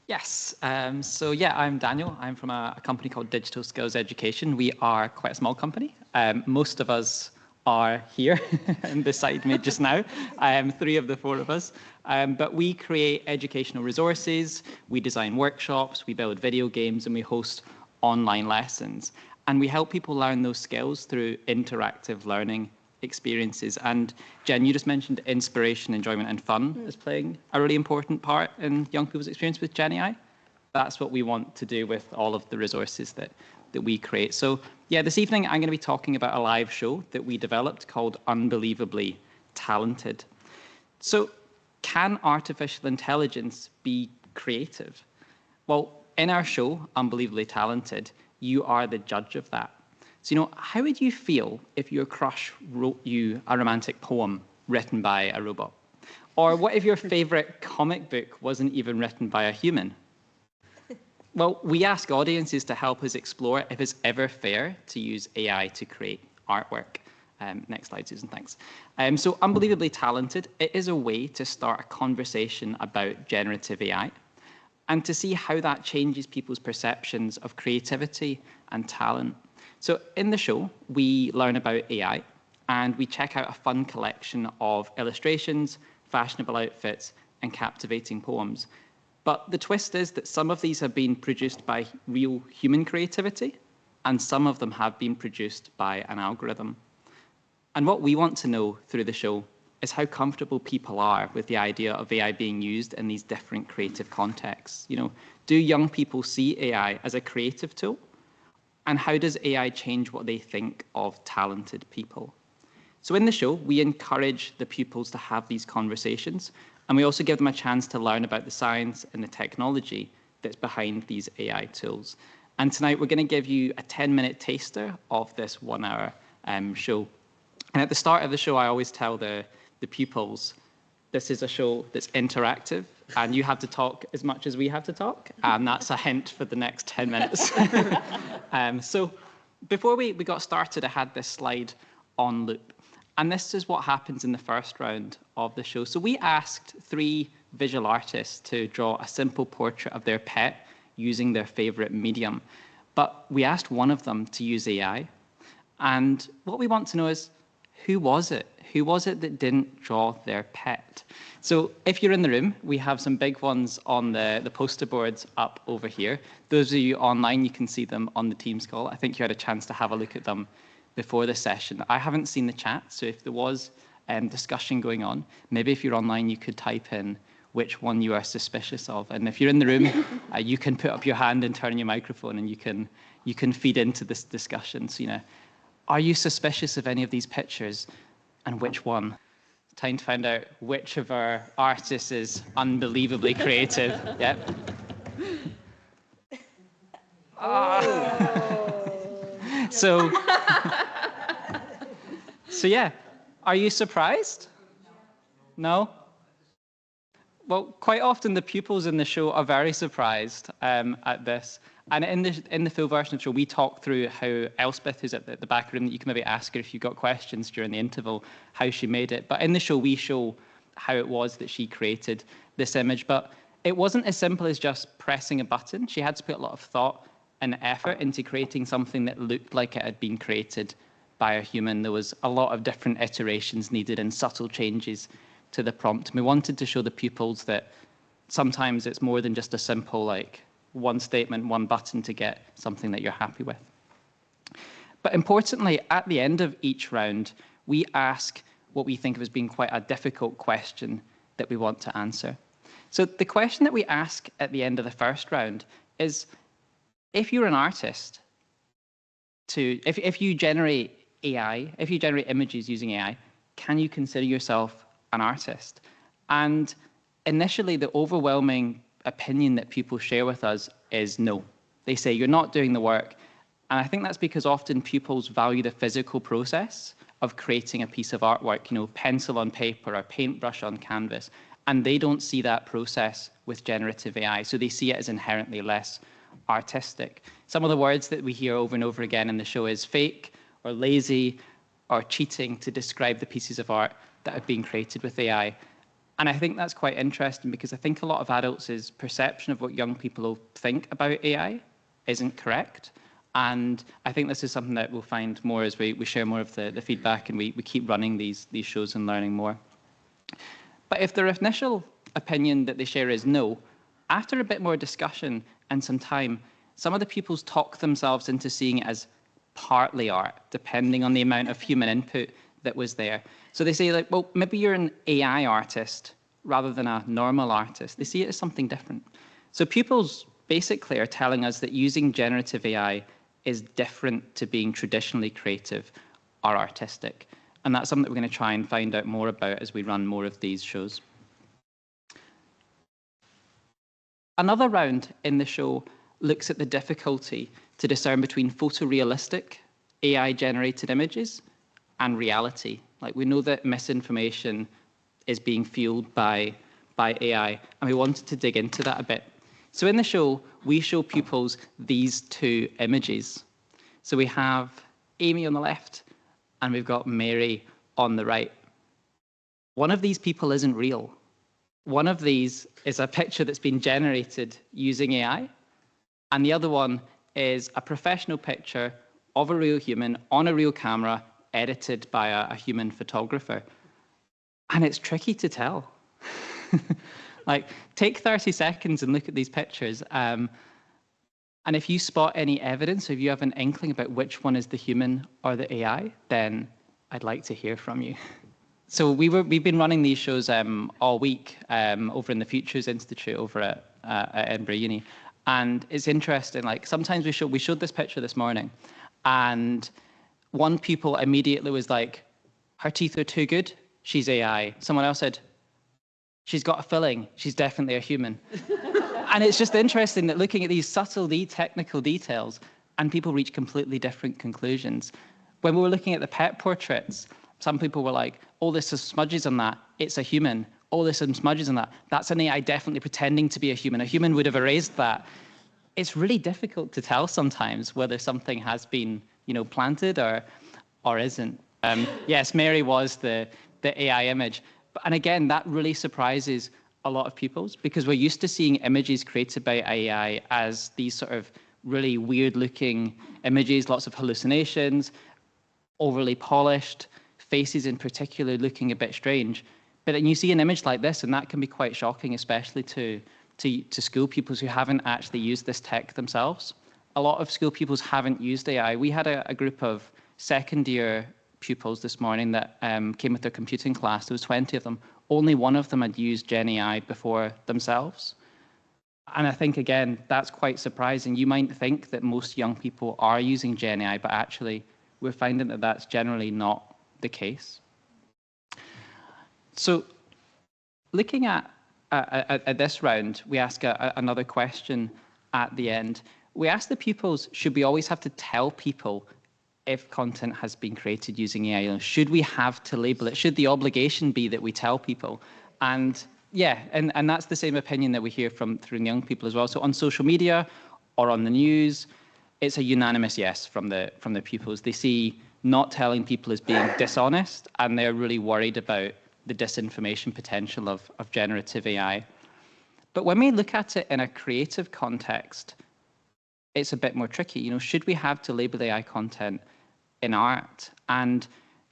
Yes. So yeah, I'm Daniel. I'm from a company called Digital Skills Education. We are quite a small company. Most of us are here and beside me just now, three of the four of us. But we create educational resources, we design workshops, we build video games, and we host online lessons. And we help people learn those skills through interactive learning experiences. And Jen, you just mentioned inspiration, enjoyment, and fun is playing a really important part in young people's experience with Gen AI. That's what we want to do with all of the resources that we create. So yeah, this evening I'm going to be talking about a live show that we developed called Unbelievably Talented. So can artificial intelligence be creative? Well, in our show, Unbelievably Talented, you are the judge of that. So, how would you feel if your crush wrote you a romantic poem written by a robot? Or what if your favorite comic book wasn't even written by a human? Well, we ask audiences to help us explore if it's ever fair to use AI to create artwork. Next slide, Susan, thanks. So Unbelievably Talented, it is a way to start a conversation about generative AI and to see how that changes people's perceptions of creativity and talent. So in the show, we learn about AI and we check out a fun collection of illustrations, fashionable outfits, and captivating poems. But the twist is that some of these have been produced by real human creativity, and some of them have been produced by an algorithm. And what we want to know through the show is how comfortable people are with the idea of AI being used in these different creative contexts. Do young people see AI as a creative tool? And how does AI change what they think of talented people? So in the show, we encourage the pupils to have these conversations, and we also give them a chance to learn about the science and the technology that's behind these AI tools. And tonight, we're going to give you a 10-minute taster of this 1-hour show. And at the start of the show, I always tell the pupils, this is a show that's interactive, and you have to talk as much as we have to talk, and that's a hint for the next 10 minutes. So before we got started, I had this slide on loop, and this is what happens in the first round of the show. So we asked 3 visual artists to draw a simple portrait of their pet using their favorite medium, but we asked one of them to use AI, and what we want to know is, who was it? Who was it that didn't draw their pet? So if you're in the room, we have some big ones on the poster boards up over here. Those of you online, you can see them on the Teams call. I think you had a chance to have a look at them before the session. I haven't seen the chat, so if there was discussion going on, maybe if you're online, you could type in which one you are suspicious of. And if you're in the room, you can put up your hand and turn your microphone, and you can feed into this discussion. So, are you suspicious of any of these pictures, and which one? Time to find out which of our artists is unbelievably creative. Yep. So yeah, are you surprised? No? Well, quite often the pupils in the show are very surprised at this. And in the full version of the show, we talk through how Elspeth, who's at the back of the room, that you can maybe ask her if you've got questions during the interval, how she made it. But in the show, we show how it was that she created this image. But it wasn't as simple as just pressing a button. She had to put a lot of thought and effort into creating something that looked like it had been created by a human. There was a lot of different iterations needed and subtle changes to the prompt. And we wanted to show the pupils that sometimes it's more than just a simple, one statement, one button to get something that you're happy with. But importantly, at the end of each round, we ask what we think of as being quite a difficult question that we want to answer. So the question that we ask at the end of the first round is, if you're an artist, if you generate AI, if you generate images using AI, can you consider yourself an artist? And initially, the overwhelming opinion that people share with us is no. They say, you're not doing the work. And I think that's because often pupils value the physical process of creating a piece of artwork, pencil on paper or paintbrush on canvas. And they don't see that process with generative AI. So they see it as inherently less artistic. Some of the words that we hear over and over again in the show is fake or lazy or cheating to describe the pieces of art that have been created with AI. And I think that's quite interesting because I think a lot of adults' perception of what young people think about AI isn't correct. And I think this is something that we'll find more as we share more of the feedback and we keep running these shows and learning more. But if their initial opinion that they share is no, after a bit more discussion and some time, some of the pupils talk themselves into seeing it as partly art, depending on the amount of human input that was there. So they say, like, well, maybe you're an AI artist rather than a normal artist. They see it as something different. So pupils basically are telling us that using generative AI is different to being traditionally creative or artistic. And that's something that we're going to try and find out more about as we run more of these shows. Another round in the show looks at the difficulty to discern between photorealistic AI-generated images and reality. Like, we know that misinformation is being fueled by AI, and we wanted to dig into that a bit. So in the show, we show pupils these two images. So we have Amy on the left, and we've got Mary on the right. One of these people isn't real. One of these is a picture that's been generated using AI, and the other one is a professional picture of a real human on a real camera, edited by a human photographer. And it's tricky to tell. Like, take 30 seconds and look at these pictures. And if you spot any evidence, or if you have an inkling about which one is the human or the AI, then I'd like to hear from you. So we've been running these shows all week over in the Futures Institute over at Edinburgh Uni. And it's interesting, like, sometimes we showed this picture this morning, and one pupil immediately was like, her teeth are too good, she's AI. Someone else said, she's got a filling, she's definitely a human. And it's just interesting that looking at these subtle technical details, and people reach completely different conclusions. When we were looking at the pet portraits, some people were like, oh, there's some smudges on that, it's a human. Oh, there's some smudges on that, that's an AI definitely pretending to be a human. A human would have erased that. It's really difficult to tell sometimes whether something has been, planted or isn't. Yes, Mary was the AI image. And again, that really surprises a lot of pupils, because we're used to seeing images created by AI as these sort of really weird looking images, lots of hallucinations, overly polished, faces in particular looking a bit strange. But then you see an image like this, and that can be quite shocking, especially to school pupils who haven't actually used this tech themselves. A lot of school pupils haven't used AI. We had a group of second year pupils this morning that came with their computing class. There was 20 of them. Only one of them had used Gen AI before themselves. And I think, again, that's quite surprising. You might think that most young people are using Gen AI, but actually we're finding that that's generally not the case. So looking at this round, we ask another question at the end. We ask the pupils, should we always have to tell people if content has been created using AI? Should we have to label it? Should the obligation be that we tell people? And yeah, and that's the same opinion that we hear from young people as well. So on social media or on the news, it's a unanimous yes from the pupils. They see not telling people as being dishonest, and they're really worried about the disinformation potential of generative AI. But when we look at it in a creative context, it's a bit more tricky. Should we have to label AI content in art? And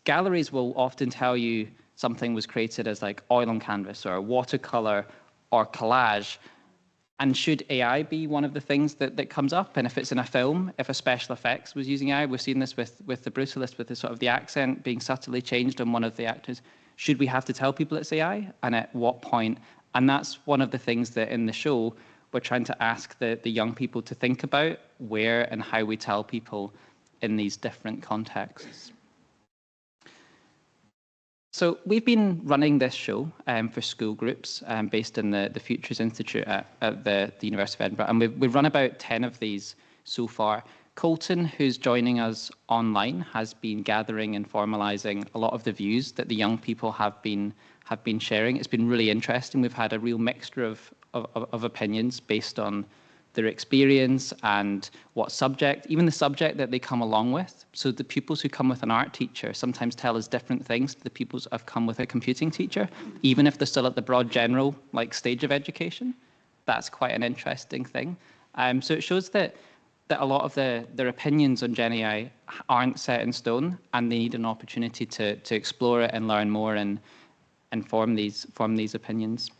galleries will often tell you something was created as like oil on canvas or watercolor or collage. And should AI be one of the things that comes up? And if it's in a film, if a special effects was using AI, we've seen this with The Brutalist, with the sort of the accent being subtly changed on one of the actors. Should we have to tell people it's AI? And at what point? And that's one of the things that in the show, we're trying to ask the young people to think about where and how we tell people in these different contexts. So we've been running this show for school groups based in the Futures Institute at the University of Edinburgh, and we've run about 10 of these so far. Colton, who's joining us online, has been gathering and formalising a lot of the views that the young people have been sharing. It's been really interesting. We've had a real mixture of opinions based on their experience and what subject, even the subject that they come along with. So the pupils who come with an art teacher sometimes tell us different things to the pupils who have come with a computing teacher, even if they're still at the broad general stage of education. That's quite an interesting thing. So it shows that a lot of their opinions on Gen AI aren't set in stone, and they need an opportunity to explore it and learn more and form these opinions.